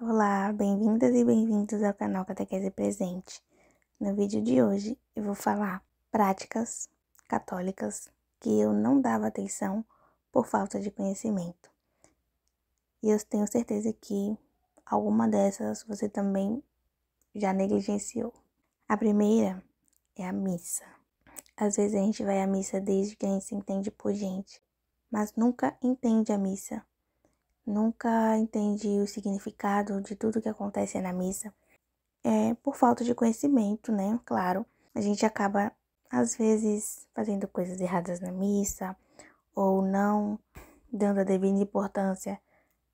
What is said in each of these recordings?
Olá, bem-vindas e bem-vindos ao canal Catequese Presente. No vídeo de hoje eu vou falar práticas católicas que eu não dava atenção por falta de conhecimento. E eu tenho certeza que alguma dessas você também já negligenciou. A primeira é a missa. Às vezes a gente vai à missa desde que a gente se entende por gente, mas nunca entende a missa. Nunca entende o significado de tudo que acontece na missa. Por falta de conhecimento, né? Claro, a gente acaba, às vezes, fazendo coisas erradas na missa, ou não dando a devida importância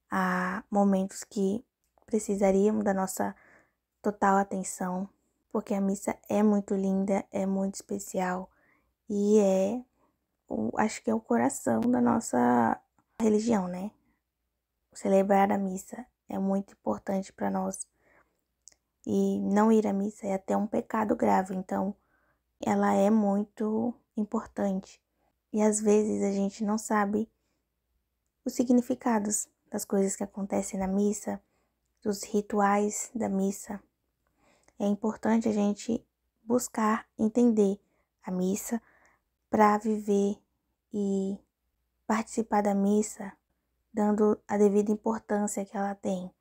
a momentos que precisaríamos da nossa total atenção, porque a missa é muito linda, é muito especial e acho que é o coração da nossa religião, né? Celebrar a missa é muito importante para nós. E não ir à missa é até um pecado grave, então ela é muito importante. E às vezes a gente não sabe os significados das coisas que acontecem na missa, dos rituais da missa. É importante a gente buscar entender a missa para viver e participar da missa, dando a devida importância que ela tem.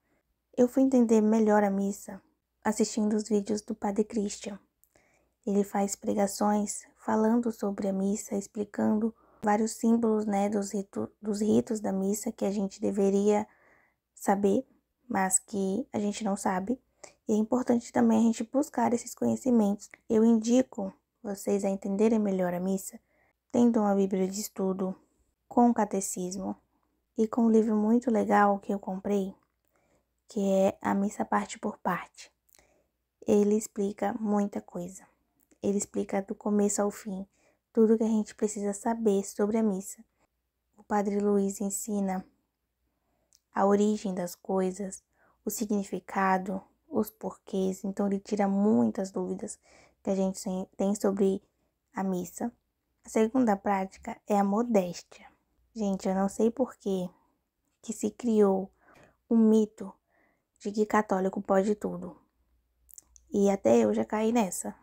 Eu fui entender melhor a missa assistindo os vídeos do Padre Christian. Ele faz pregações falando sobre a missa, explicando vários símbolos, né, dos ritos da missa que a gente deveria saber, mas que a gente não sabe. E é importante também a gente buscar esses conhecimentos. Eu indico vocês a entenderem melhor a missa, tendo uma Bíblia de estudo, com o catecismo e com um livro muito legal que eu comprei, que é A Missa Parte por Parte. Ele explica muita coisa. Ele explica do começo ao fim tudo que a gente precisa saber sobre a missa. O Padre Luiz ensina a origem das coisas, o significado, os porquês. Então ele tira muitas dúvidas que a gente tem sobre a missa. A segunda prática é a modéstia. Gente, eu não sei por que se criou um mito de que católico pode tudo. E até eu já caí nessa.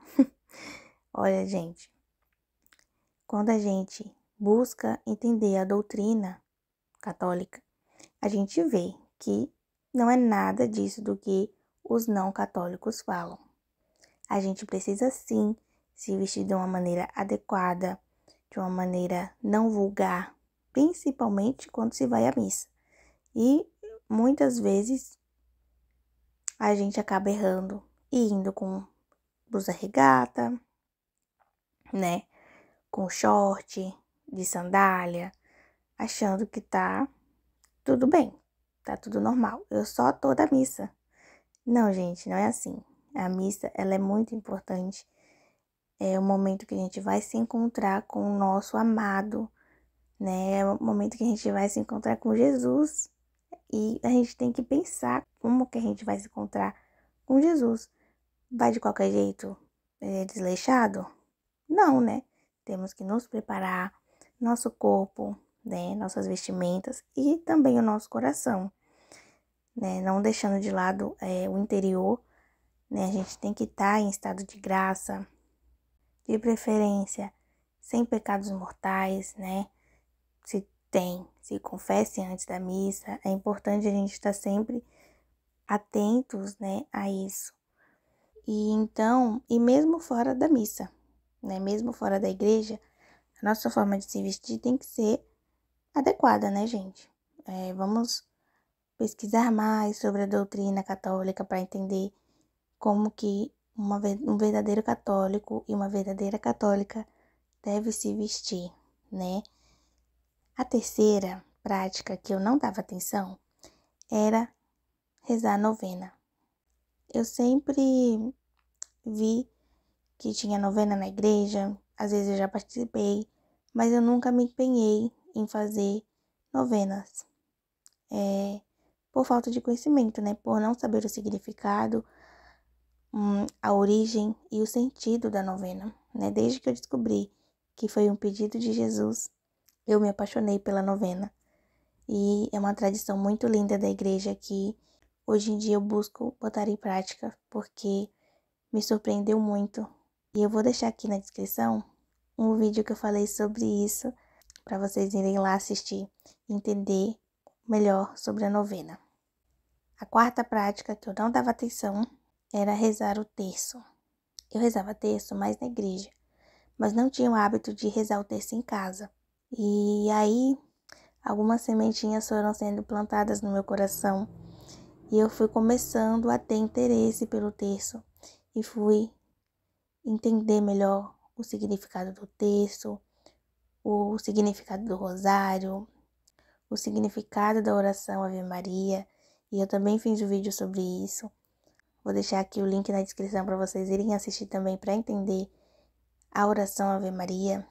Olha, gente, quando a gente busca entender a doutrina católica, a gente vê que não é nada disso do que os não católicos falam. A gente precisa sim se vestir de uma maneira adequada, de uma maneira não vulgar, principalmente quando se vai à missa. E muitas vezes a gente acaba errando e indo com blusa regata, né? Com short, de sandália, achando que tá tudo bem, tá tudo normal. Eu só tô da missa. Não, gente, não é assim. A missa, ela é muito importante. É o momento que a gente vai se encontrar com o nosso amado, né? É o momento que a gente vai se encontrar com Jesus. E a gente tem que pensar como que a gente vai se encontrar com Jesus. Vai de qualquer jeito, desleixado? Não, né? Temos que nos preparar, nosso corpo, né? Nossas vestimentas e também o nosso coração, né? Não deixando de lado o interior, né? A gente tem que estar em estado de graça, de preferência, sem pecados mortais, né? Se confesse antes da missa. É importante a gente estar sempre atentos, né, a isso. E então, e mesmo fora da missa, né? Mesmo fora da igreja, a nossa forma de se vestir tem que ser adequada, né, gente? Vamos pesquisar mais sobre a doutrina católica para entender como que um verdadeiro católico e uma verdadeira católica deve se vestir, né? A terceira prática que eu não dava atenção era rezar a novena. Eu sempre vi que tinha novena na igreja, às vezes eu já participei, mas eu nunca me empenhei em fazer novenas. Por falta de conhecimento, né? Por não saber o significado, a origem e o sentido da novena, né? Desde que eu descobri que foi um pedido de Jesus, eu me apaixonei pela novena. E é uma tradição muito linda da igreja que hoje em dia eu busco botar em prática porque me surpreendeu muito. E eu vou deixar aqui na descrição um vídeo que eu falei sobre isso para vocês irem lá assistir e entender melhor sobre a novena. A quarta prática que eu não dava atenção era rezar o terço. Eu rezava terço mais na igreja, mas não tinha o hábito de rezar o terço em casa. E aí, algumas sementinhas foram sendo plantadas no meu coração e eu fui começando a ter interesse pelo terço e fui entender melhor o significado do terço, o significado do rosário, o significado da oração Ave Maria, e eu também fiz um vídeo sobre isso. Vou deixar aqui o link na descrição para vocês irem assistir também para entender a oração Ave Maria.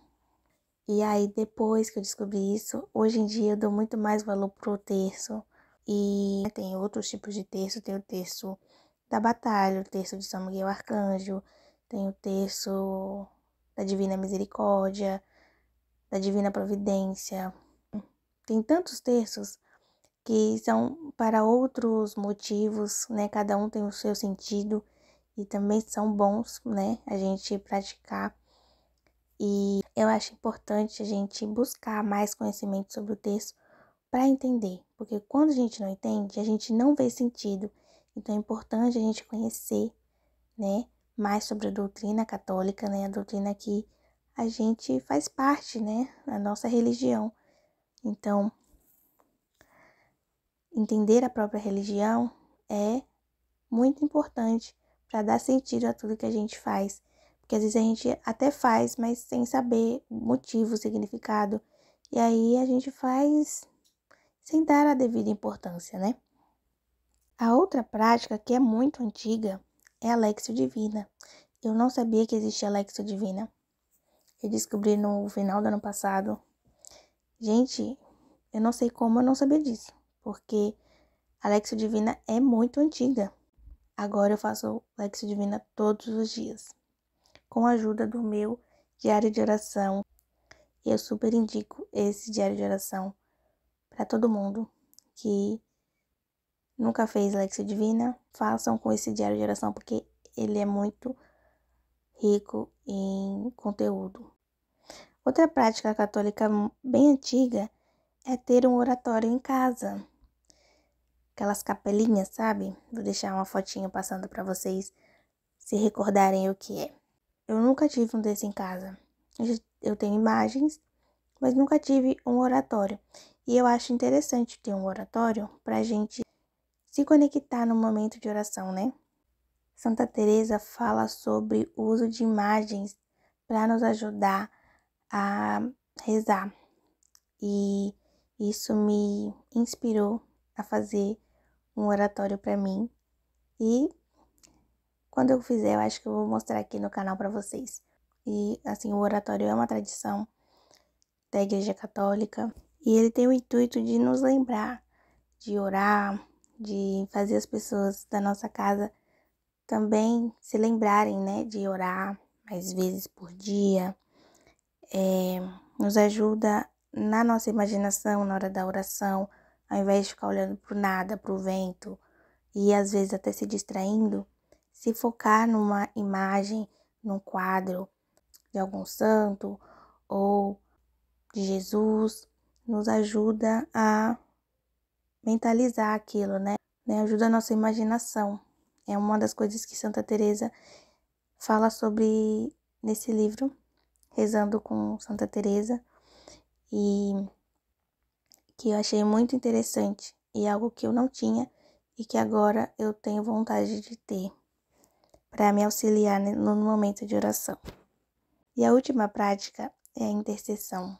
E aí, depois que eu descobri isso, hoje em dia eu dou muito mais valor pro terço. E tem outros tipos de terço, tem o terço da batalha, o terço de São Miguel Arcanjo, tem o terço da Divina Misericórdia, da Divina Providência. Tem tantos terços que são para outros motivos, né? Cada um tem o seu sentido e também são bons, né? A gente praticar. E eu acho importante a gente buscar mais conhecimento sobre o terço para entender, porque quando a gente não entende, a gente não vê sentido. Então é importante a gente conhecer, né, mais sobre a doutrina católica, né, a doutrina que a gente faz parte, né, da nossa religião. Então, entender a própria religião é muito importante para dar sentido a tudo que a gente faz. Porque às vezes a gente até faz, mas sem saber o motivo, o significado. E aí a gente faz sem dar a devida importância, né? A outra prática, que é muito antiga, é a Léxio Divina. Eu não sabia que existia a Léxio Divina. Eu descobri no final do ano passado. Gente, eu não sei como eu não sabia disso, porque a Léxio Divina é muito antiga. Agora eu faço Léxio Divina todos os dias, com a ajuda do meu diário de oração. Eu super indico esse diário de oração para todo mundo que nunca fez Léxio Divina. Façam com esse diário de oração, porque ele é muito rico em conteúdo. Outra prática católica bem antiga é ter um oratório em casa. Aquelas capelinhas, sabe? Vou deixar uma fotinha passando para vocês se recordarem o que é. Eu nunca tive um desse em casa. Eu tenho imagens, mas nunca tive um oratório. E eu acho interessante ter um oratório para a gente se conectar no momento de oração, né? Santa Teresa fala sobre o uso de imagens para nos ajudar a rezar. E isso me inspirou a fazer um oratório para mim. E quando eu fizer, eu acho que eu vou mostrar aqui no canal para vocês. E assim, o oratório é uma tradição da Igreja Católica e ele tem o intuito de nos lembrar de orar, de fazer as pessoas da nossa casa também se lembrarem, né, de orar mais vezes por dia. Nos ajuda na nossa imaginação, na hora da oração, ao invés de ficar olhando para o nada, para o vento, e às vezes até se distraindo, se focar numa imagem, num quadro de algum santo ou de Jesus, nos ajuda a mentalizar aquilo, né? Ajuda a nossa imaginação. É uma das coisas que Santa Teresa fala sobre nesse livro, Rezando com Santa Teresa, e que eu achei muito interessante e algo que eu não tinha e que agora eu tenho vontade de ter para me auxiliar no momento de oração. E a última prática é a intercessão.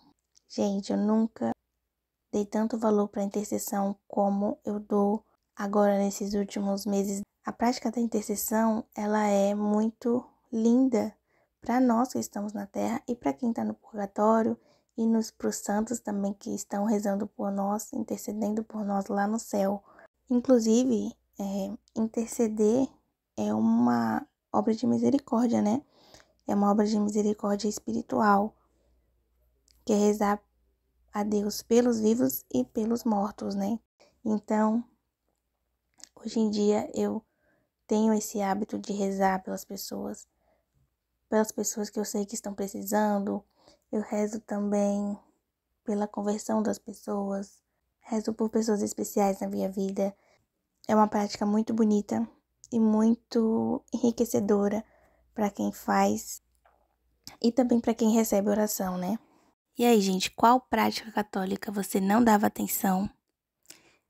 Gente, eu nunca dei tanto valor para a intercessão como eu dou agora nesses últimos meses. A prática da intercessão, ela é muito linda para nós que estamos na Terra e para quem está no purgatório e para os santos também que estão rezando por nós, intercedendo por nós lá no céu. Inclusive, interceder é uma obra de misericórdia, né? É uma obra de misericórdia espiritual, que é rezar a Deus pelos vivos e pelos mortos, né? Então, Hoje em dia eu tenho esse hábito de rezar pelas pessoas que eu sei que estão precisando. Eu rezo também pela conversão das pessoas, rezo por pessoas especiais na minha vida. É uma prática muito bonita e muito enriquecedora para quem faz e também para quem recebe oração, né? E aí, gente, qual prática católica você não dava atenção,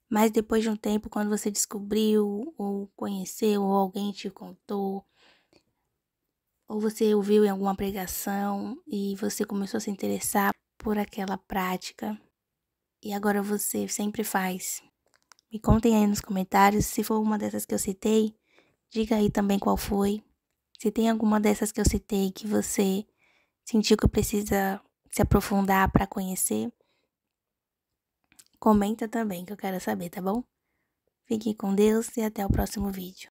mas depois de um tempo, quando você descobriu ou conheceu ou alguém te contou, ou você ouviu em alguma pregação e você começou a se interessar por aquela prática e agora você sempre faz? Me contem aí nos comentários, se for uma dessas que eu citei, diga aí também qual foi. Se tem alguma dessas que eu citei que você sentiu que precisa se aprofundar para conhecer, comenta também que eu quero saber, tá bom? Fique com Deus e até o próximo vídeo.